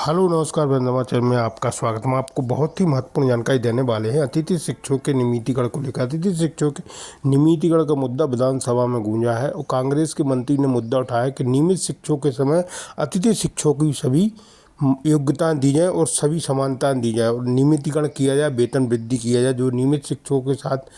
Hello नमस्कार वंदना channel में आपका स्वागत है। हम आपको बहुत ही महत्वपूर्ण जानकारी देने वाले हैं अतिथि शिक्षकों के नियमितीकरण को लेकर। अतिथि शिक्षकों के नियमितीकरण का मुद्दा विधानसभा में गूंजा है और कांग्रेस के मंत्री ने मुद्दा उठाया कि नियमित शिक्षकों के समय अतिथि शिक्षकों की सभी योग्यताएं दी जाए और सभी समानताएं दी जाए और नियमितीकरण किया जाए, वेतन वृद्धि किया जाए। जो नियमित शिक्षकों के साथ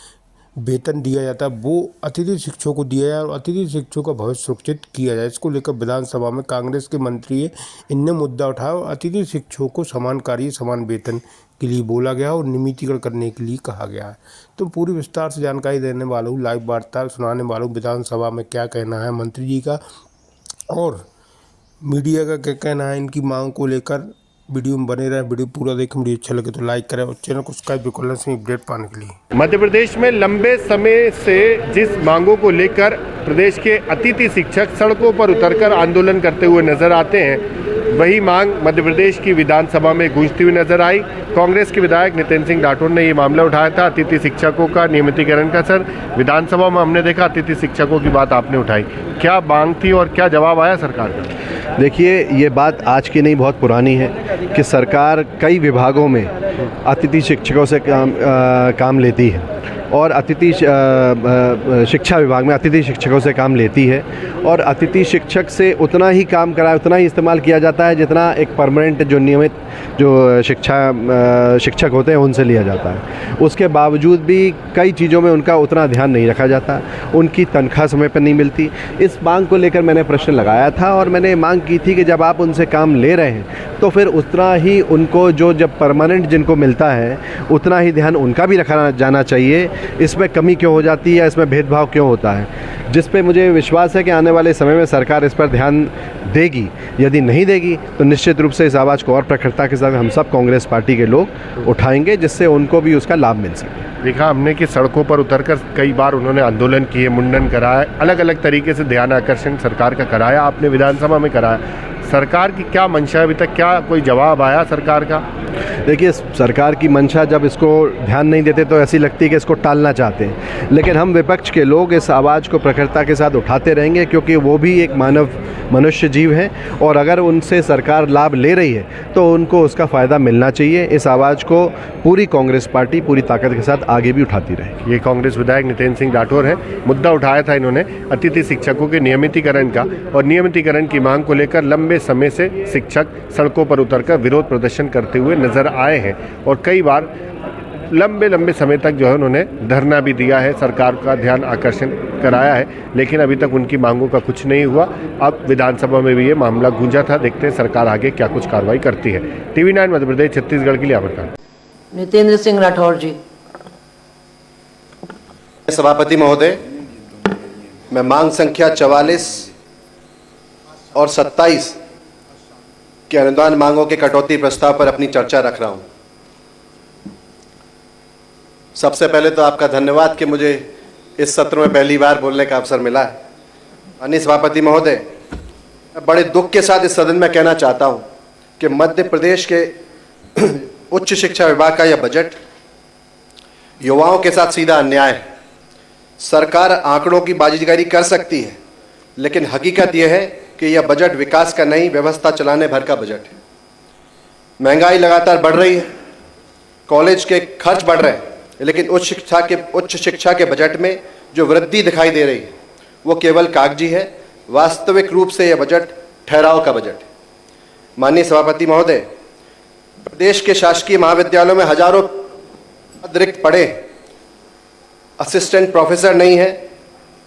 वेतन दिया जाता है वो अतिथि शिक्षकों को दिया जाए और अतिथि शिक्षकों का भविष्य सुरक्षित किया जाए। इसको लेकर विधानसभा में कांग्रेस के मंत्री इनने मुद्दा उठाया और अतिथि शिक्षकों को समान कार्य समान वेतन के लिए बोला गया और नियमितीकरण करने के लिए कहा गया है। तो पूरी विस्तार से जानकारी देने वाला हूँ, लाइव वार्ता सुनाने वाला हूँ विधानसभा में क्या कहना है मंत्री जी का और मीडिया का क्या कहना है इनकी मांग को लेकर। वीडियो में बने रहे, वीडियो पूरा देखें। वीडियो अच्छा लगे तो लाइक करें और चैनल को सब्सक्राइब कर से अपडेट पाने के लिए। मध्य प्रदेश में लंबे समय से जिस मांगों को लेकर प्रदेश के अतिथि शिक्षक सड़कों पर उतरकर आंदोलन करते हुए नजर आते हैं, वही मांग मध्य प्रदेश की विधानसभा में गूंजती हुई नजर आई। कांग्रेस के विधायक नितिन सिंह राठौर ने ये मामला उठाया था अतिथि शिक्षकों का नियमितीकरण का। सर, विधानसभा में हमने देखा अतिथि शिक्षकों की बात आपने उठाई, क्या मांग थी और क्या जवाब आया सरकार का? देखिए, ये बात आज की नहीं, बहुत पुरानी है कि सरकार कई विभागों में अतिथि शिक्षकों से काम लेती है और अतिथि शिक्षा विभाग में अतिथि शिक्षकों से काम लेती है और अतिथि शिक्षक से उतना ही काम कराया, उतना ही इस्तेमाल किया जाता है जितना एक परमानेंट जो नियमित जो शिक्षक होते हैं उनसे लिया जाता है। उसके बावजूद भी कई चीज़ों में उनका उतना ध्यान नहीं रखा जाता, उनकी तनख्वाह समय पर नहीं मिलती। इस मांग को लेकर मैंने प्रश्न लगाया था और मैंने मांग की थी कि जब आप उनसे काम ले रहे हैं तो फिर उतना ही उनको जो जब परमानेंट जिनको मिलता है उतना ही ध्यान उनका भी रखा जाना चाहिए। इसमें कमी क्यों हो जाती है, इसमें भेदभाव क्यों होता है, जिस पे मुझे विश्वास है कि आने वाले समय में सरकार इस पर ध्यान देगी। यदि नहीं देगी तो निश्चित रूप से इस आवाज़ को और प्रखरता के साथ हम सब कांग्रेस पार्टी के लोग उठाएंगे, जिससे उनको भी उसका लाभ मिल सके। देखा हमने कि सड़कों पर उतरकर कई बार उन्होंने आंदोलन किए, मुंडन कराया, अलग अलग तरीके से ध्यान आकर्षण सरकार का कराया, आपने विधानसभा में कराया। सरकार की क्या मंशा है, अभी तक क्या कोई जवाब आया सरकार का? देखिए, सरकार की मंशा जब इसको ध्यान नहीं देते तो ऐसी लगती है कि इसको टालना चाहते हैं, लेकिन हम विपक्ष के लोग इस आवाज़ को प्रखरता के साथ उठाते रहेंगे क्योंकि वो भी एक मनुष्य जीव है और अगर उनसे सरकार लाभ ले रही है तो उनको उसका फ़ायदा मिलना चाहिए। इस आवाज़ को पूरी कांग्रेस पार्टी पूरी ताकत के साथ आगे भी उठाती रहे। ये कांग्रेस विधायक नितिन सिंह राठौर है। मुद्दा उठाया था इन्होंने अतिथि शिक्षकों के नियमितीकरण का और नियमितीकरण की मांग को लेकर लंबे समय से शिक्षक सड़कों पर उतरकर विरोध प्रदर्शन करते हुए नजर आए हैं और कई बार लंबे समय तक जो है उन्होंने धरना भी दिया है, सरकार का ध्यान आकर्षण कराया है, लेकिन अभी तक उनकी मांगों का कुछ नहीं हुआ। अब विधानसभा में भी ये मामला गूंजा था, देखते हैं सरकार आगे क्या कुछ कार्रवाई करती है। TV9 मध्य प्रदेश छत्तीसगढ़ के लिए आमंत्रण। नितेंद्र सिंह राठौर जी। सभापति महोदय, मैं मांग संख्या 44 और 27 के अनुदान मांगों के कटौती प्रस्ताव पर अपनी चर्चा रख रहा हूं। सबसे पहले तो आपका धन्यवाद कि मुझे इस सत्र में पहली बार बोलने का अवसर मिला है। माननीय सभापति महोदय, मैं बड़े दुख के साथ इस सदन में कहना चाहता हूं कि मध्य प्रदेश के उच्च शिक्षा विभाग का यह बजट युवाओं के साथ सीधा अन्याय है। सरकार आंकड़ों की बाजीगरी कर सकती है, लेकिन हकीकत यह है कि यह बजट विकास का नहीं, व्यवस्था चलाने भर का बजट है। महंगाई लगातार बढ़ रही है, कॉलेज के खर्च बढ़ रहे हैं, लेकिन उच्च शिक्षा के बजट में जो वृद्धि दिखाई दे रही है वो केवल कागजी है। वास्तविक रूप से यह बजट ठहराव का बजट है। माननीय सभापति महोदय, प्रदेश के शासकीय महाविद्यालयों में हजारों पद रिक्त पड़े, असिस्टेंट प्रोफेसर नहीं है,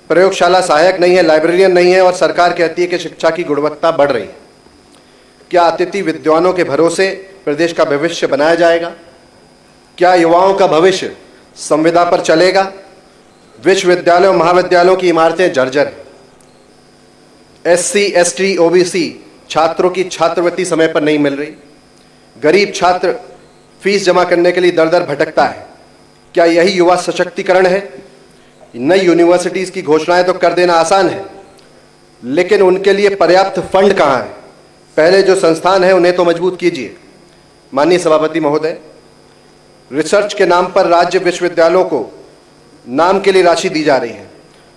प्रयोगशाला सहायक नहीं है, लाइब्रेरियन नहीं है और सरकार कहती है कि शिक्षा की गुणवत्ता बढ़ रही है। क्या अतिथि विद्वानों के भरोसे प्रदेश का भविष्य बनाया जाएगा? क्या युवाओं का भविष्य संविदा पर चलेगा? विश्वविद्यालयों महाविद्यालयों की इमारतें जर्जर हैं। SC, ST, OBC छात्रों की छात्रवृत्ति समय पर नहीं मिल रही। गरीब छात्र फीस जमा करने के लिए दर दर भटकता है। क्या यही युवा सशक्तिकरण है? नई यूनिवर्सिटीज की घोषणाएं तो कर देना आसान है, लेकिन उनके लिए पर्याप्त फंड कहां है? पहले जो संस्थान है उन्हें तो मजबूत कीजिए। माननीय सभापति महोदय, रिसर्च के नाम पर राज्य विश्वविद्यालयों को नाम के लिए राशि दी जा रही है।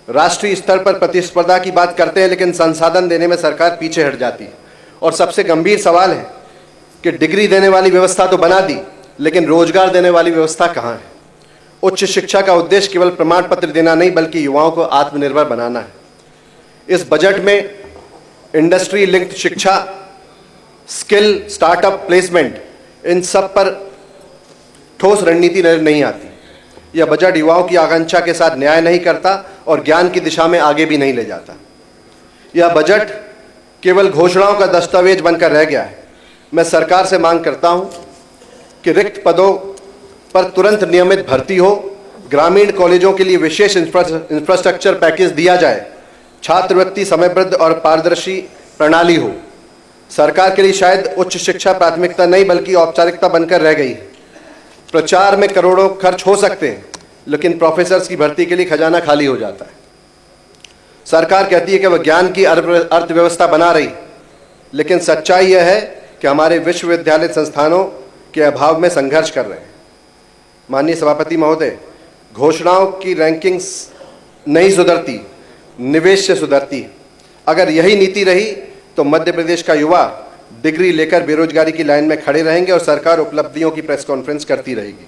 राष्ट्रीय स्तर पर प्रतिस्पर्धा की बात करते हैं, लेकिन संसाधन देने में सरकार पीछे हट जाती है। और सबसे गंभीर सवाल है कि डिग्री देने वाली व्यवस्था तो बना दी, लेकिन रोजगार देने वाली व्यवस्था कहाँ है। उच्च शिक्षा का उद्देश्य केवल प्रमाण पत्र देना नहीं, बल्कि युवाओं को आत्मनिर्भर बनाना है। इस बजट में इंडस्ट्री लिंक्ड शिक्षा, स्किल, स्टार्टअप, प्लेसमेंट, इन सब पर ठोस रणनीति नजर नहीं आती। यह बजट युवाओं की आकांक्षा के साथ न्याय नहीं करता और ज्ञान की दिशा में आगे भी नहीं ले जाता। यह बजट केवल घोषणाओं का दस्तावेज बनकर रह गया है। मैं सरकार से मांग करता हूं कि रिक्त पदों पर तुरंत नियमित भर्ती हो, ग्रामीण कॉलेजों के लिए विशेष इंफ्रास्ट्रक्चर पैकेज दिया जाए, छात्रवृत्ति समयबद्ध और पारदर्शी प्रणाली हो। सरकार के लिए शायद उच्च शिक्षा प्राथमिकता नहीं बल्कि औपचारिकता बनकर रह गई है। प्रचार में करोड़ों खर्च हो सकते हैं, लेकिन प्रोफेसर्स की भर्ती के लिए खजाना खाली हो जाता है। सरकार कहती है कि वह ज्ञान की अर्थव्यवस्था बना रही, लेकिन सच्चाई यह है कि हमारे विश्वविद्यालय संस्थानों के अभाव में संघर्ष कर रहे हैं। माननीय सभापति महोदय, घोषणाओं की रैंकिंग्स नहीं सुधरती, निवेश से सुधरती है। अगर यही नीति रही तो मध्य प्रदेश का युवा डिग्री लेकर बेरोजगारी की लाइन में खड़े रहेंगे और सरकार उपलब्धियों की प्रेस कॉन्फ्रेंस करती रहेगी।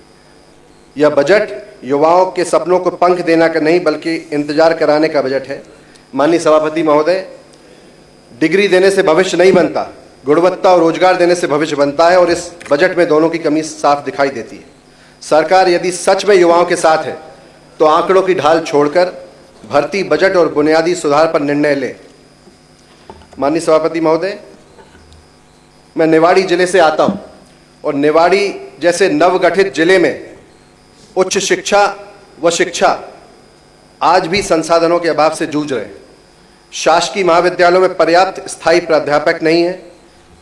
यह बजट युवाओं के सपनों को पंख देना का नहीं बल्कि इंतजार कराने का बजट है। माननीय सभापति महोदय, डिग्री देने से भविष्य नहीं बनता, गुणवत्ता और रोजगार देने से भविष्य बनता है और इस बजट में दोनों की कमी साफ दिखाई देती है। सरकार यदि सच में युवाओं के साथ है तो आंकड़ों की ढाल छोड़कर भर्ती, बजट और बुनियादी सुधार पर निर्णय ले। माननीय सभापति महोदय, मैं निवाड़ी जिले से आता हूं और निवाड़ी जैसे नवगठित जिले में उच्च शिक्षा व शिक्षा आज भी संसाधनों के अभाव से जूझ रहे हैं। शासकीय महाविद्यालयों में पर्याप्त स्थायी प्राध्यापक नहीं है।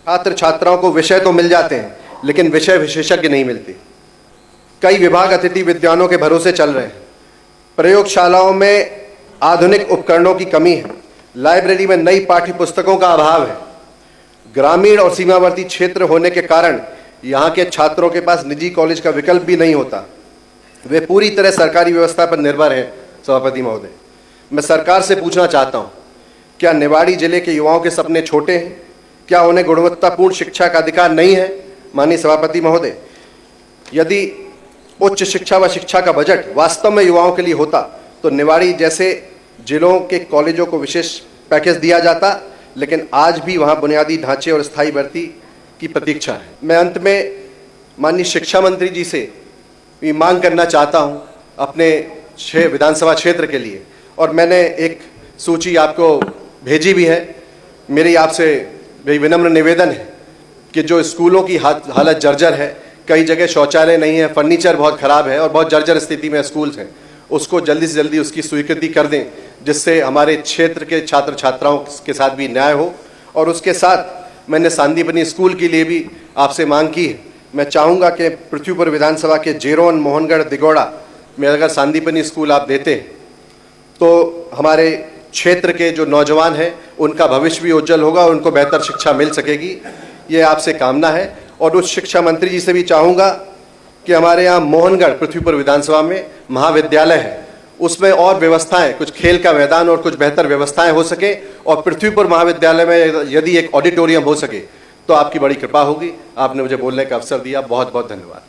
छात्र छात्राओं को विषय तो मिल जाते हैं, लेकिन विषय विशेषज्ञ नहीं मिलते। कई विभाग अतिथि विद्वानों के भरोसे चल रहे हैं। प्रयोगशालाओं में आधुनिक उपकरणों की कमी है। लाइब्रेरी में नई पाठ्य पुस्तकों का अभाव है। ग्रामीण और सीमावर्ती क्षेत्र होने के कारण यहाँ के छात्रों के पास निजी कॉलेज का विकल्प भी नहीं होता। वे पूरी तरह सरकारी व्यवस्था पर निर्भर हैं। सभापति महोदय, मैं सरकार से पूछना चाहता हूँ, क्या निवाड़ी जिले के युवाओं के सपने छोटे हैं? क्या उन्हें गुणवत्तापूर्ण शिक्षा का अधिकार नहीं है? माननीय सभापति महोदय, यदि उच्च शिक्षा व शिक्षा का बजट वास्तव में युवाओं के लिए होता तो निवाड़ी जैसे जिलों के कॉलेजों को विशेष पैकेज दिया जाता, लेकिन आज भी वहाँ बुनियादी ढांचे और स्थायी भर्ती की प्रतीक्षा है। मैं अंत में माननीय शिक्षा मंत्री जी से ये मांग करना चाहता हूँ अपने 6 विधानसभा क्षेत्र के लिए, और मैंने एक सूची आपको भेजी भी है। मेरी आपसे विनम्र निवेदन है कि जो स्कूलों की हालत जर्जर है, कई जगह शौचालय नहीं है, फर्नीचर बहुत ख़राब है और बहुत जर्जर स्थिति में स्कूल्स हैं, उसको जल्दी से जल्दी उसकी स्वीकृति कर दें, जिससे हमारे क्षेत्र के छात्र छात्राओं के साथ भी न्याय हो। और उसके साथ मैंने सांदीपनी स्कूल के लिए भी आपसे मांग की है। मैं चाहूँगा कि पृथ्वीपुर विधानसभा के जेरोन, मोहनगढ़, दिगोड़ा में अगर सांदीपनी स्कूल आप देते तो हमारे क्षेत्र के जो नौजवान हैं उनका भविष्य भी उज्जवल होगा और उनको बेहतर शिक्षा मिल सकेगी। ये आपसे कामना है। और उस शिक्षा मंत्री जी से भी चाहूँगा कि हमारे यहाँ मोहनगढ़ पृथ्वीपुर विधानसभा में महाविद्यालय है, उसमें और व्यवस्थाएं, कुछ खेल का मैदान और कुछ बेहतर व्यवस्थाएं हो सके, और पृथ्वीपुर महाविद्यालय में यदि एक ऑडिटोरियम हो सके तो आपकी बड़ी कृपा होगी। आपने मुझे बोलने का अवसर दिया, बहुत बहुत धन्यवाद।